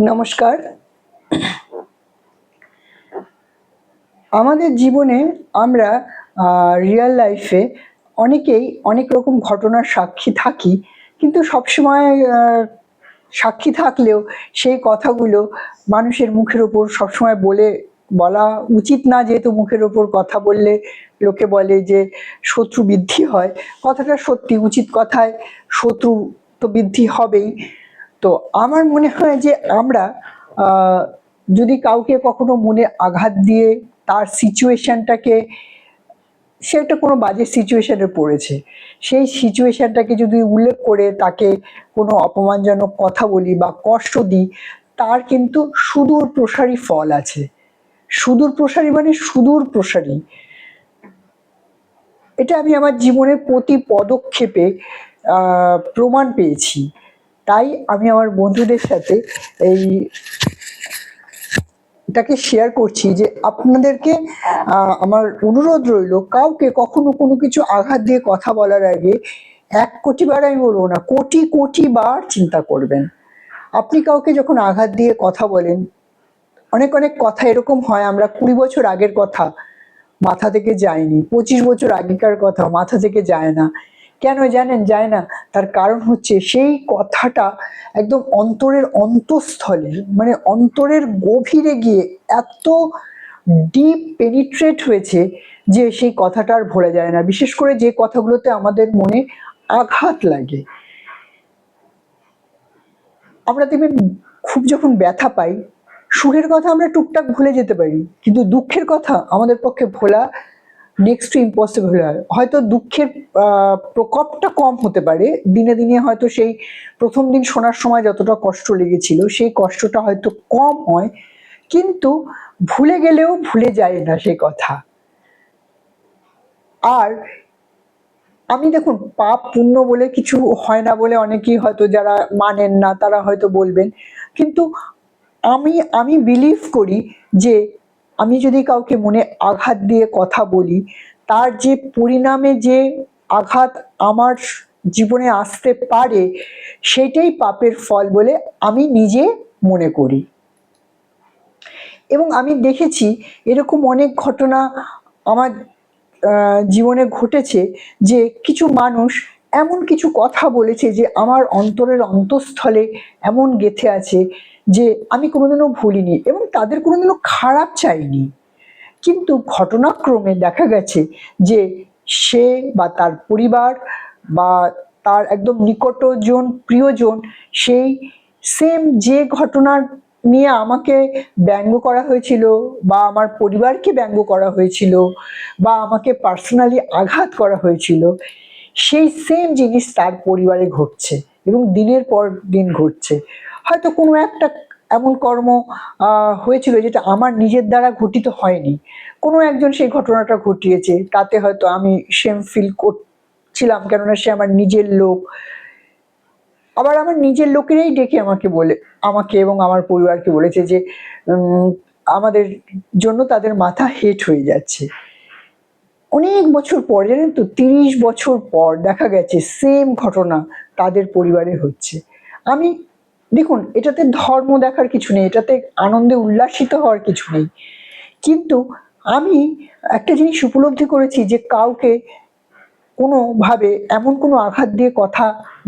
নমস্কার। আমাদের জীবনে আমরা রিয়াল লাইফে অনেকেই অনেক রকম ঘটনার সাক্ষী থাকি, কিন্তু সবসময় সাক্ষী থাকলেও সেই কথাগুলো মানুষের মুখের ওপর সবসময় বলা উচিত না, যেহেতু মুখের ওপর কথা বললে লোকে বলে যে শত্রু বৃদ্ধি হয়। কথাটা সত্যি, উচিত কথায় শত্রু তো বৃদ্ধি হবেই। তো আমার মনে হয় যে আমরা যদি কাউকে কখনো মনে আঘাত দিয়ে তার সিচুয়েশনটাকে, সে একটা কোনো বাজে সিচুয়েশনে পড়েছে, সেই সিচুয়েশনটাকে যদি উল্লেখ করে তাকে কোনো অপমানজনক কথা বলি বা কষ্ট দিই, তার কিন্তু সুদূর প্রসারী ফল আছে। সুদূর প্রসারী মানে সুদূর প্রসারী। এটা আমি আমার জীবনের প্রতি পদক্ষেপে প্রমাণ পেয়েছি। তাই আমি আমার বন্ধুদের সাথে এটাকে শেয়ার করছি যে আপনাদেরকে আমার অনুরোধ রইল, কাউকে কখনো কোনো কিছু আঘাত দিয়ে কথা বলার আগে 1,000,000 বার, আমি বলবো না, কোটি কোটি বার চিন্তা করবেন। আপনি কাউকে যখন আঘাত দিয়ে কথা বলেন, অনেক অনেক কথা এরকম হয় আমরা 20 বছর আগের কথা মাথা থেকে যায়নি, 25 বছর আগেকার কথা মাথা থেকে যায় না। কেন জানেন যায় না? তার কারণ হচ্ছে সেই কথাটা একদম অন্তরের অন্তঃস্থলে, মানে অন্তরের গভীরে গিয়ে এত ডিপ পেনিট্রেট হয়েছে যে সেই কথাটা আর ভোলা যায় না। বিশেষ করে যে কথাগুলোতে আমাদের মনে আঘাত লাগে। আমরা দেখবেন খুব যখন ব্যথা পাই, সুখের কথা আমরা টুকটাক ভুলে যেতে পারি, কিন্তু দুঃখের কথা আমাদের পক্ষে ভোলা নেক্সট টু ইম্পসিবল হয়। হয়তো দুঃখের প্রকোপটা কম হতে পারে, দিনে দিনে হয়তো সেই প্রথম দিন শোনার সময় যতটা কষ্ট লেগেছিল সেই কষ্টটা হয়তো কম হয়, কিন্তু ভুলে গেলেও ভুলে যায় না সেই কথা। আর আমি দেখুন, পাপ পুণ্য বলে কিছু হয় না বলে অনেকেই হয়তো যারা মানেন না তারা হয়তো বলবেন, কিন্তু আমি আমি বিলিভ করি যে আমি যদি কাউকে মনে আঘাত দিয়ে কথা বলি, তার যে পরিণামে যে আঘাত আমার জীবনে আসতে পারে সেটাই পাপের ফল বলে আমি নিজে মনে করি। এবং আমি দেখেছি এরকম অনেক ঘটনা আমার জীবনে ঘটেছে যে কিছু মানুষ এমন কিছু কথা বলেছে যে আমার অন্তরের অন্তঃস্থলে এমন গেঁথে আছে যে আমি কোনোদিনও ভুলিনি এবং তাদের কোনোদিনও খারাপ চাইনি। কিন্তু ঘটনাক্রমে দেখা গেছে যে সে বা তার পরিবার বা তার একদম নিকটজন প্রিয়জন সেই সেম যে ঘটনার নিয়ে আমাকে ব্যঙ্গ করা হয়েছিল বা আমার পরিবারকে ব্যঙ্গ করা হয়েছিল বা আমাকে পার্সোনালি আঘাত করা হয়েছিল, সেই সেম জিনিস তার পরিবারে ঘটছে এবং দিনের পর দিন ঘটছে। হয়তো কোনো একটা এমন কর্ম হয়েছিল যেটা আমার নিজের দ্বারা ঘটিত হয়নি, কোনো একজন সেই ঘটনাটা ঘটিয়েছে, তাতে হয়তো আমি সেম ফিল করছিলাম কেননা সে আমার নিজের লোক। আবার আমার নিজের লোকেরাই ডেকে আমাকে এবং আমার পরিবারকে বলেছে যে আমাদের জন্য তাদের মাথা হেট হয়ে যাচ্ছে। অনেক বছর পর, জানেন তো, 30 বছর পর দেখা গেছে সেম ঘটনা তাদের পরিবারে হচ্ছে। আমি দেখুন, এটাতে ধর্ম দেখার কিছু নেই, এটাতে আনন্দে উল্লাসিত হওয়ার কিছু নেই, কিন্তু আমি একটা জিনিস উপলব্ধি করেছি যে কাউকে কোনোভাবে এমন কোনো আঘাত দিয়ে কথা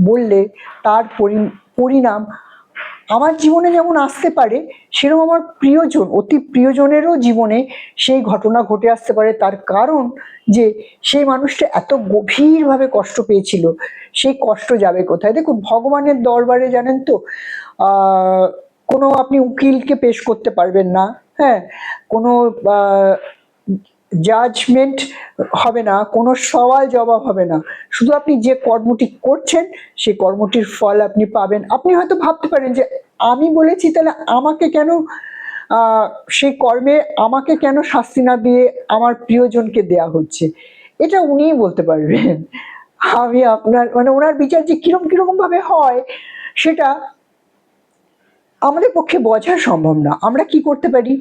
বললে তার পরিণাম আমার জীবনে যেমন আসতে পারে, সেরকম আমার প্রিয়জন, অতি প্রিয়জনেরও জীবনে সেই ঘটনা ঘটে আসতে পারে। তার কারণ যে সেই মানুষটা এত গভীরভাবে কষ্ট পেয়েছিল, সেই কষ্ট যাবে কোথায়? দেখুন, ভগবানের দরবারে জানেন তো কোনো আপনি উকিলকে পেশ করতে পারবেন না, হ্যাঁ, কোনো জাজমেন্ট হবে না, কোনো সওয়াল জবাব হবে না, শুধু আপনি যে কর্মটি করছেন সেই কর্মটির ফল আপনি পাবেন। আপনি হয়তো ভাবতে পারেন যে আমি বলেছি, তাহলে আমাকে কেন সেই কর্মে আমাকে কেন শাস্তি না দিয়ে আমার প্রিয়জনকে দেয়া হচ্ছে? এটা উনিই বলতে পারবেন। আমি আপনার মানে ওনার বিচার যে কিরকম কিরকম ভাবে হয় সেটা আমাদের পক্ষে বোঝা সম্ভব না। আমরা কি করতে পারি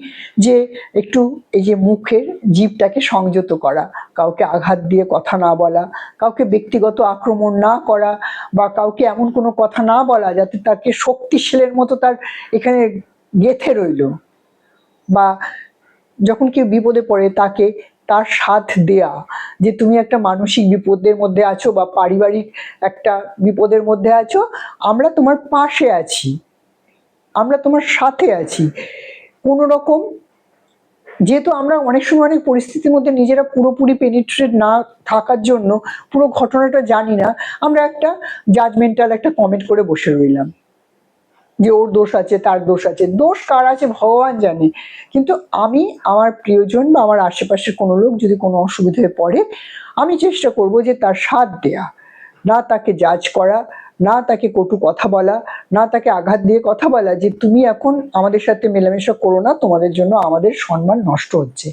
যে একটু এই যে মুখের জিভটাকে সংযত করা, কাউকে আঘাত দিয়ে কথা না বলা, কাউকে ব্যক্তিগত আক্রমণ না করা, বা কাউকে এমন কোনো কথা না বলা যাতে তাকে শক্তিশালের মতো তার এখানে গেঁথে রইল, বা যখন কেউ বিপদে পড়ে তাকে তার সাথ দেয়া, যে তুমি একটা মানসিক বিপদের মধ্যে আছো বা পারিবারিক একটা বিপদের মধ্যে আছো, আমরা তোমার পাশে আছি, আমরা তোমার সাথে আছি। কোনো রকম, যেহেতু আমরা অনেক সময় অনেক পরিস্থিতির মধ্যে নিজেরা পুরোপুরি পেনিট্রেট না থাকার জন্য পুরো ঘটনাটা জানি না, আমরা একটা জাজমেন্টাল একটা কমেন্ট করে বসে রইলাম যে ওর দোষ আছে, তার দোষ আছে। দোষ কার আছে ভগবান জানে। কিন্তু আমি আমার প্রিয়জন বা আমার আশেপাশের কোনো লোক যদি কোনো অসুবিধায় পড়ে, আমি চেষ্টা করব যে তার সাথ দেয়া, না তাকে জাজ করা, না তাকে কটু কথা বলা, না তাকে আঘাত দিয়ে কথা বলা যে তুমি এখন আমাদের সাথে মেলামেশা করো না, তোমাদের জন্য আমাদের সম্মান নষ্ট হচ্ছে।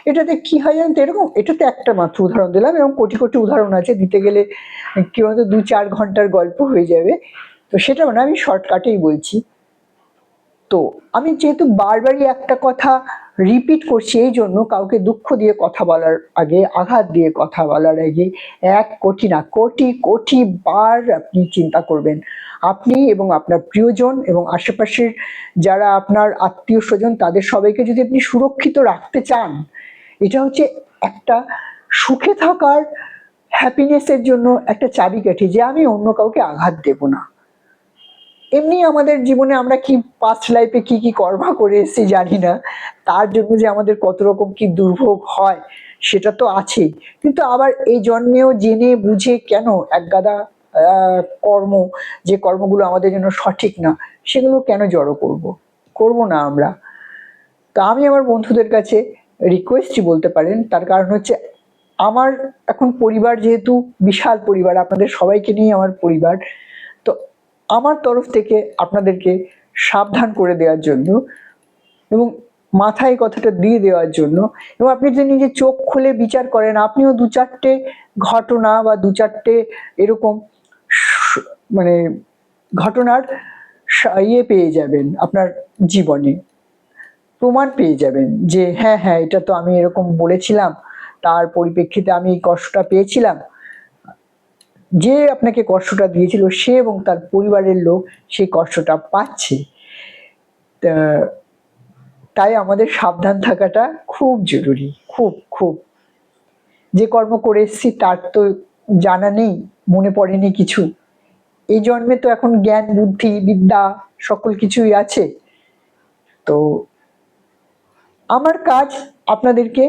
এটাতে কি হয় জানতো, এরকম, এটাতে একটা মাত্র উদাহরণ দিলাম, এবং কোটি কোটি উদাহরণ আছে, দিতে গেলে কি বলতো 2-4 ঘন্টার গল্প হয়ে যাবে, তো সেটা মানে আমি শর্টকাটেই বলছি। তো আমি যেহেতু বারবারই একটা কথা রিপিট করছি, এই জন্য কাউকে দুঃখ দিয়ে কথা বলার আগে, আঘাত দিয়ে কথা বলার আগে 1 কোটি না, কোটি কোটি বার আপনি চিন্তা করবেন। আপনি এবং আপনার প্রিয়জন এবং আশেপাশের যারা আপনার আত্মীয় স্বজন, তাদের সবাইকে যদি আপনি সুরক্ষিত রাখতে চান, এটা হচ্ছে একটা সুখে থাকার, হ্যাপিনেসের জন্য একটা চাবিকাঠি, যে আমি অন্য কাউকে আঘাত দেব না। এমনি আমাদের জীবনে আমরা কি পাস্ট লাইফে কি কি কর্ম করে এসেছি জানি না, তার জন্য যে আমাদের কত রকম কি দুর্ভোগ হয় সেটা তো আছেই, কিন্তু আবার এই জন্মেও জেনে বুঝে কেন একগাদা কর্ম, যে কর্মগুলো আমাদের জন্য সঠিক না, সেগুলো কেন জড়ো করব না আমরা। তো আমি আমার বন্ধুদের কাছে রিকোয়েস্টই বলতে পারেন, তার কারণ হচ্ছে আমার এখন পরিবার যেহেতু বিশাল পরিবার, আপনাদের সবাইকে নিয়ে আমার পরিবার, তো আমার তরফ থেকে আপনাদেরকে সাবধান করে দেওয়ার জন্য এবং মাথায় কথাটা দিয়ে দেওয়ার জন্য, এবং আপনি যদি নিজে চোখ খুলে বিচার করেন, আপনিও 2-4টে ঘটনা বা 2-4টে এরকম মানে ঘটনার ইয়ে পেয়ে যাবেন, আপনার জীবনে প্রমাণ পেয়ে যাবেন যে হ্যাঁ হ্যাঁ, এটা তো আমি এরকম বলেছিলাম, তার পরিপ্রেক্ষিতে আমি এই কষ্টটা পেয়েছিলাম। যে আপনাকে কষ্টটা দিয়েছিল সে এবং তার পরিবারের লোক সেই কষ্টটা পাচ্ছে। তাই আমাদের সাবধান থাকাটা খুব জরুরি, খুব খুব। যে কর্ম করে এসেছি তার তো জানা নেই, মনে পড়েনি কিছু। এই জন্মে তো এখন জ্ঞান বুদ্ধি বিদ্যা সকল কিছুই আছে। তো আমার কাজ আপনাদেরকে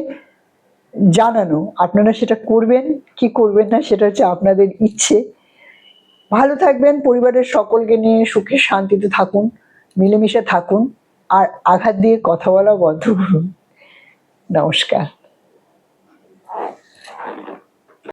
জানানো, আপনারা সেটা করবেন কি করবেন না সেটা হচ্ছে আপনাদের ইচ্ছে। ভালো থাকবেন, পরিবারের সকলকে নিয়ে সুখে শান্তিতে থাকুন, মিলেমিশে থাকুন, আর আঘাত দিয়ে কথা বলা বন্ধ করুন। নমস্কার।